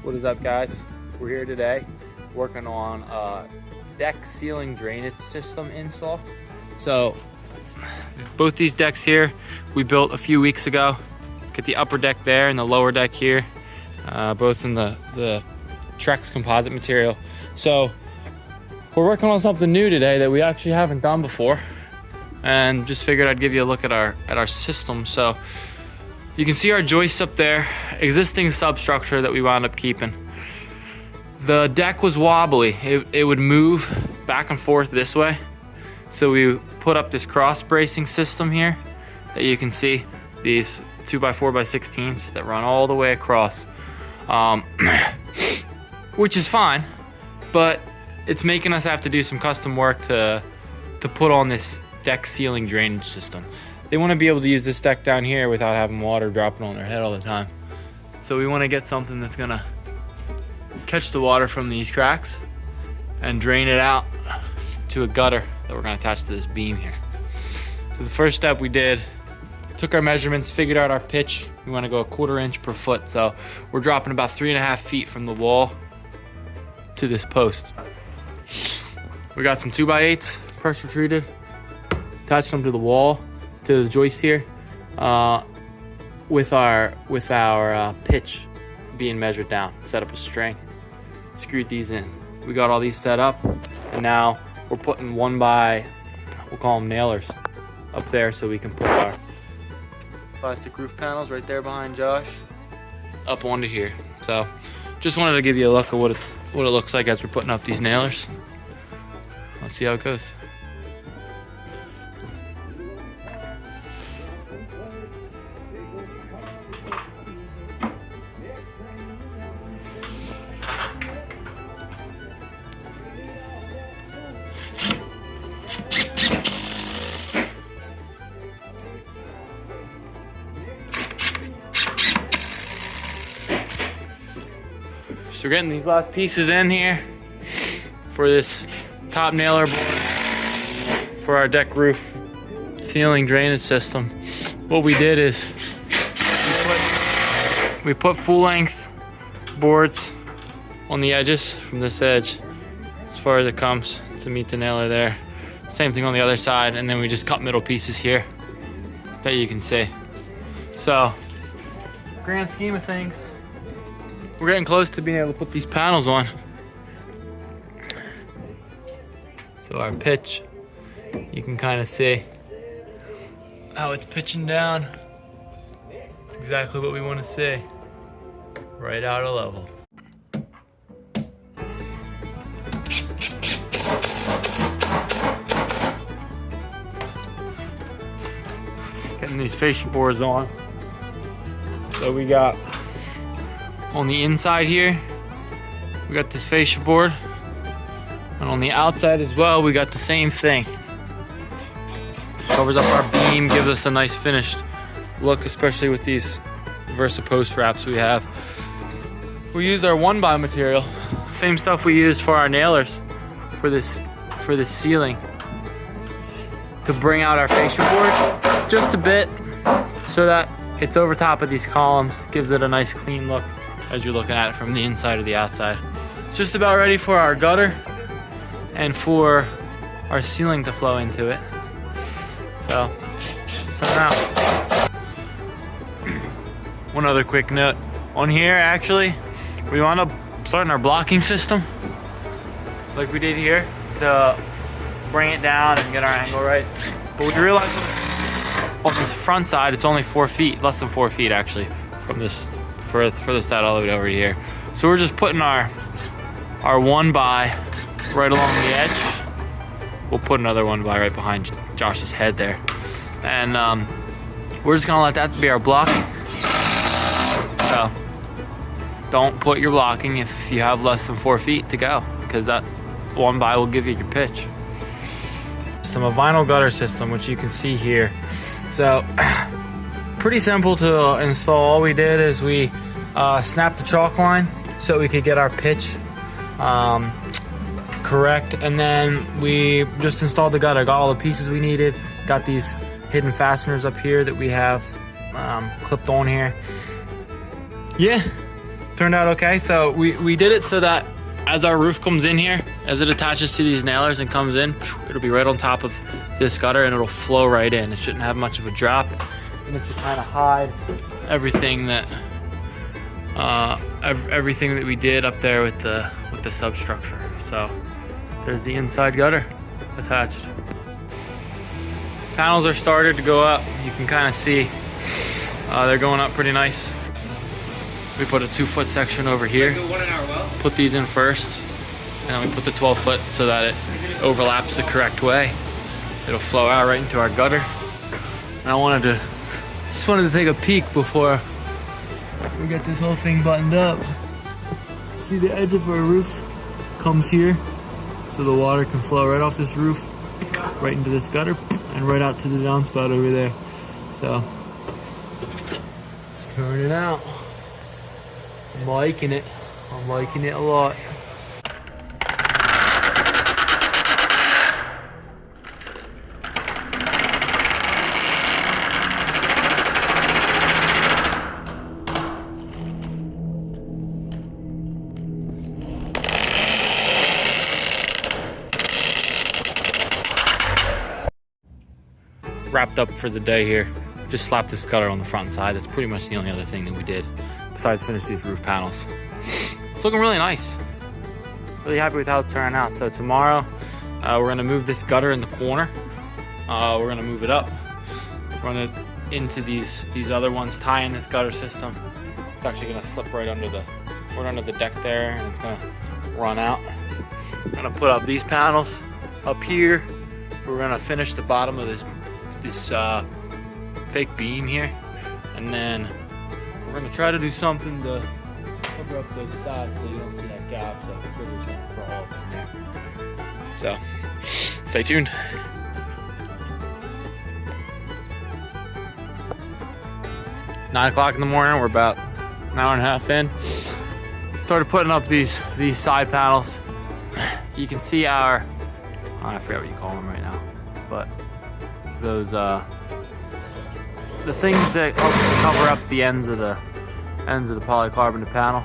What is up, guys? We're here today working on a deck ceiling drainage system install. So both these decks here we built a few weeks ago. Get the upper deck there and the lower deck here, both in the Trex composite material. So we're working on something new today that we actually haven't done before, and just figured I'd give you a look at our system. So you can see our joists up there, existing substructure that we wound up keeping. The deck was wobbly. It would move back and forth this way. So we put up this cross bracing system here that you can see, these 2x4x16s that run all the way across, which is fine, but it's making us have to do some custom work to put on this deck ceiling drainage system. They want to be able to use this deck down here without having water dropping on their head all the time. So we want to get something that's gonna catch the water from these cracks and drain it out to a gutter that we're gonna attach to this beam here. So the first step we did, took our measurements, figured out our pitch. We want to go 1/4 inch per foot. So we're dropping about 3.5 feet from the wall to this post. We got some 2x8s pressure treated, attached them to the wall, to the joist here, with our pitch being measured down. Set up a string, screwed these in. We got all these set up, and now we're putting we'll call them nailers, up there so we can put our plastic roof panels right there behind Josh up onto here. So just wanted to give you a look at what it looks like as we're putting up these nailers. Let's see how it goes. So we're getting these last pieces in here for this top nailer board for our deck roof ceiling drainage system. What we did is we put full length boards on the edges from this edge as far as it comes to meet the nailer there. Same thing on the other side, and then we just cut middle pieces here that you can see. So grand scheme of things, we're getting close to being able to put these panels on. So our pitch, you can kind of see how it's pitching down. It's exactly what we want to see. Right out of level. Getting these fascia boards on. So we got, on the inside here, we got this fascia board, and on the outside as well, we got the same thing. Covers up our beam, gives us a nice finished look, especially with these Versa post wraps we have. We used our 1x material, same stuff we used for our nailers for this ceiling, to bring out our fascia board just a bit, so that it's over top of these columns, gives it a nice clean look as you're looking at it from the inside or the outside. It's just about ready for our gutter and for our ceiling to flow into it. So now, one other quick note. On here, actually, we wound up starting our blocking system like we did here to bring it down and get our angle right. But we realized on this front side, it's only 4 feet, less than 4 feet actually, from this further side all the way over here. So we're just putting our 1x right along the edge. We'll put another 1x right behind Josh's head there. And we're just gonna let that be our blocking. So don't put your blocking if you have less than 4 feet to go, because that 1x will give you your pitch. System, a vinyl gutter system, which you can see here. So pretty simple to install. All we did is we snapped the chalk line so we could get our pitch correct, and then we just installed the gutter. Got all the pieces we needed, got these hidden fasteners up here that we have clipped on here. Yeah, turned out okay. So we did it so that as our roof comes in here, as it attaches to these nailers and comes in, it'll be right on top of this gutter and it'll flow right in. It shouldn't have much of a drop, and it should kind of hide everything that everything that we did up there with the substructure. So there's the inside gutter attached. Panels are started to go up. You can kind of see they're going up pretty nice. We put a 2-foot section over here. Put these in first, and then we put the 12-foot so that it overlaps the correct way. It'll flow out right into our gutter. And I just wanted to take a peek before we get this whole thing buttoned up. See, the edge of our roof comes here, so the water can flow right off this roof, right into this gutter, and right out to the downspout over there. So, let's turn it out. I'm liking it. I'm liking it a lot. Wrapped up for the day here. Just slapped this gutter on the front side. That's pretty much the only other thing that we did besides finish these roof panels. It's looking really nice. Really happy with how it's turning out. So tomorrow we're gonna move this gutter in the corner. We're gonna move it up, run it into these other ones, tie in this gutter system. It's actually gonna slip right under the deck there, and it's gonna run out. We're gonna put up these panels up here. We're gonna finish the bottom of this fake beam here, and then we're gonna try to do something to cover up those sides so you don't see that gap, so the trigger's gonna crawl up in there. So stay tuned. Nine o'clock in the morning. We're about an hour and a half in. Started putting up these side panels. You can see our, I forget what you call them right now, but those the things that help cover up the ends of the polycarbonate panel.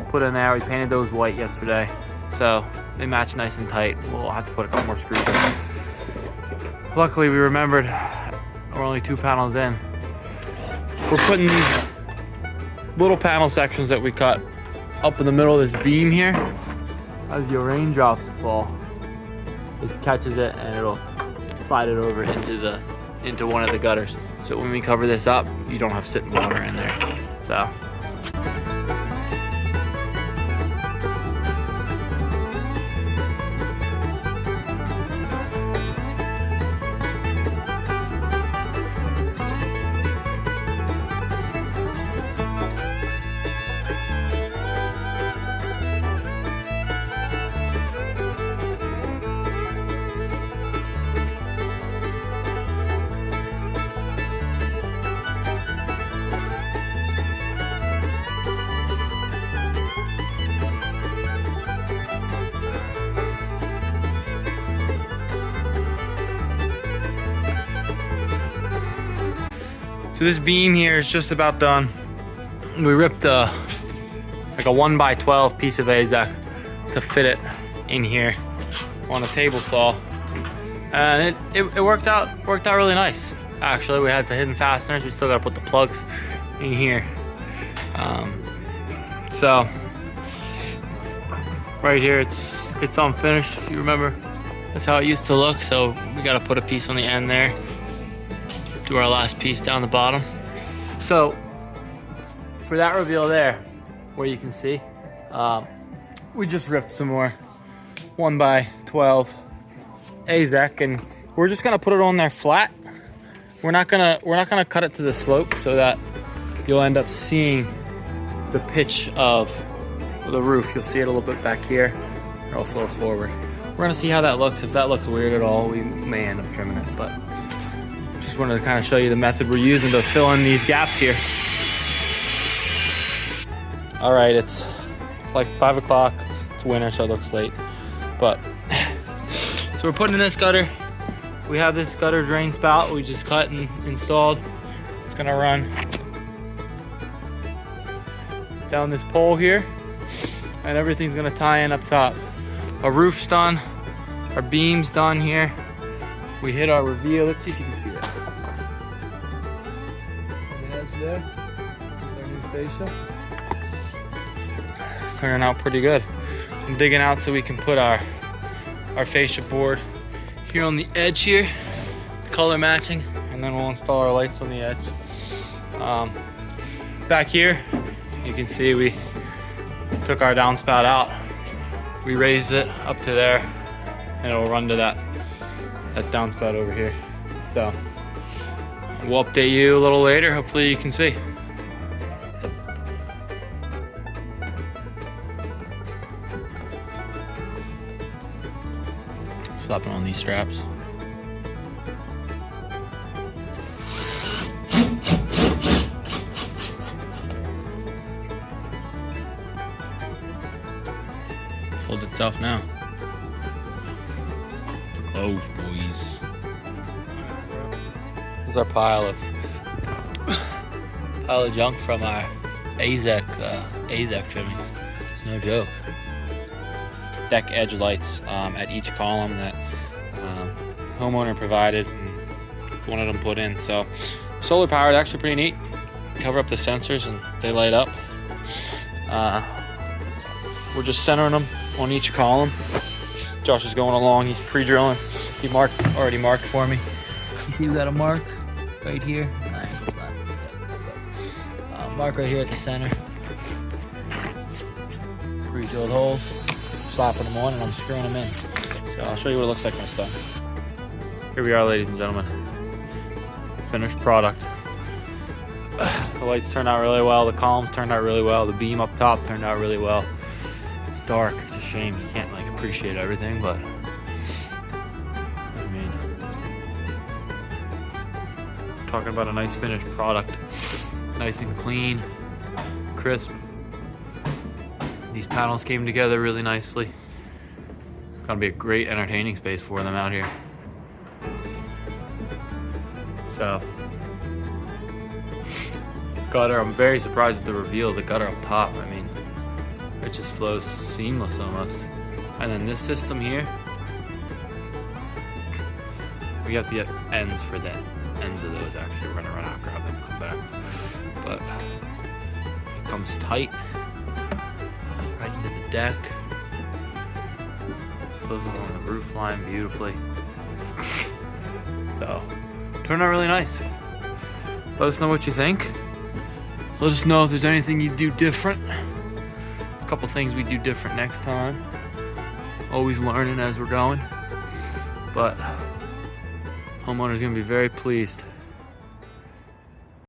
Put in there. We painted those white yesterday, so they match nice and tight. We'll have to put a couple more screws in. Luckily, we remembered we're only 2 panels in. We're putting these little panel sections that we cut up in the middle of this beam here. As your raindrops fall, this catches it and it'll slide it over into one of the gutters. So when we cover this up, you don't have sitting water in there. So. So this beam here is just about done. We ripped like a 1x12 piece of AZEK to fit it in here on a table saw, and it worked out really nice. Actually, we had the hidden fasteners. We still got to put the plugs in here. So right here, it's unfinished. If you remember, that's how it used to look. So we got to put a piece on the end there. Do our last piece down the bottom. So for that reveal there, where you can see, we just ripped some more 1x12 AZEK, and we're just gonna put it on there flat. We're not gonna cut it to the slope so that you'll end up seeing the pitch of the roof. You'll see it a little bit back here. It'll flow forward. We're gonna see how that looks. If that looks weird at all, we may end up trimming it, but just wanted to kind of show you the method we're using to fill in these gaps here. All right, it's like 5 o'clock. It's winter, so it looks late. But, so we're putting in this gutter. We have this gutter drain spout we just cut and installed. It's gonna run down this pole here, and everything's gonna tie in up top. Our roof's done, our beam's done here. We hit our reveal. Let's see if you can see that. On the edge there, our new fascia. It's turning out pretty good. I'm digging out so we can put our fascia board here on the edge here, color matching, and then we'll install our lights on the edge. Back here, you can see we took our downspout out. We raised it up to there, and it'll run to that downspout over here. So we'll update you a little later. Hopefully you can see. Slapping on these straps. It's hold itself now. Close, boys. This is our pile of junk from our AZEC trimmings. It's no joke. Deck edge lights at each column that homeowner provided and wanted them put in. So solar powered, actually pretty neat. Cover up the sensors and they light up. We're just centering them on each column. Josh is going along, he's pre-drilling. He already marked for me. You see we got a mark right here. Nice, it's not. Mark right here at the center. Pre-drilled holes. Slapping them on and I'm screwing them in. So I'll show you what it looks like when it's done. Here we are, ladies and gentlemen. Finished product. The lights turned out really well, the columns turned out really well, the beam up top turned out really well. It's dark, it's a shame you can't like appreciate everything, but I mean, talking about a nice finished product. Nice and clean, crisp. These panels came together really nicely. It's gonna be a great entertaining space for them out here. So, gutter, I'm very surprised at the reveal of the gutter up top. I mean, it just flows seamless almost. And then this system here, we got the ends for the ends of those actually. We're gonna run out, grab them, and come back. But it comes tight. Right into the deck. Flows along the roof line beautifully. So, turned out really nice. Let us know what you think. Let us know if there's anything you do different. There's a couple things we do different next time. Always learning as we're going. But homeowner's gonna be very pleased.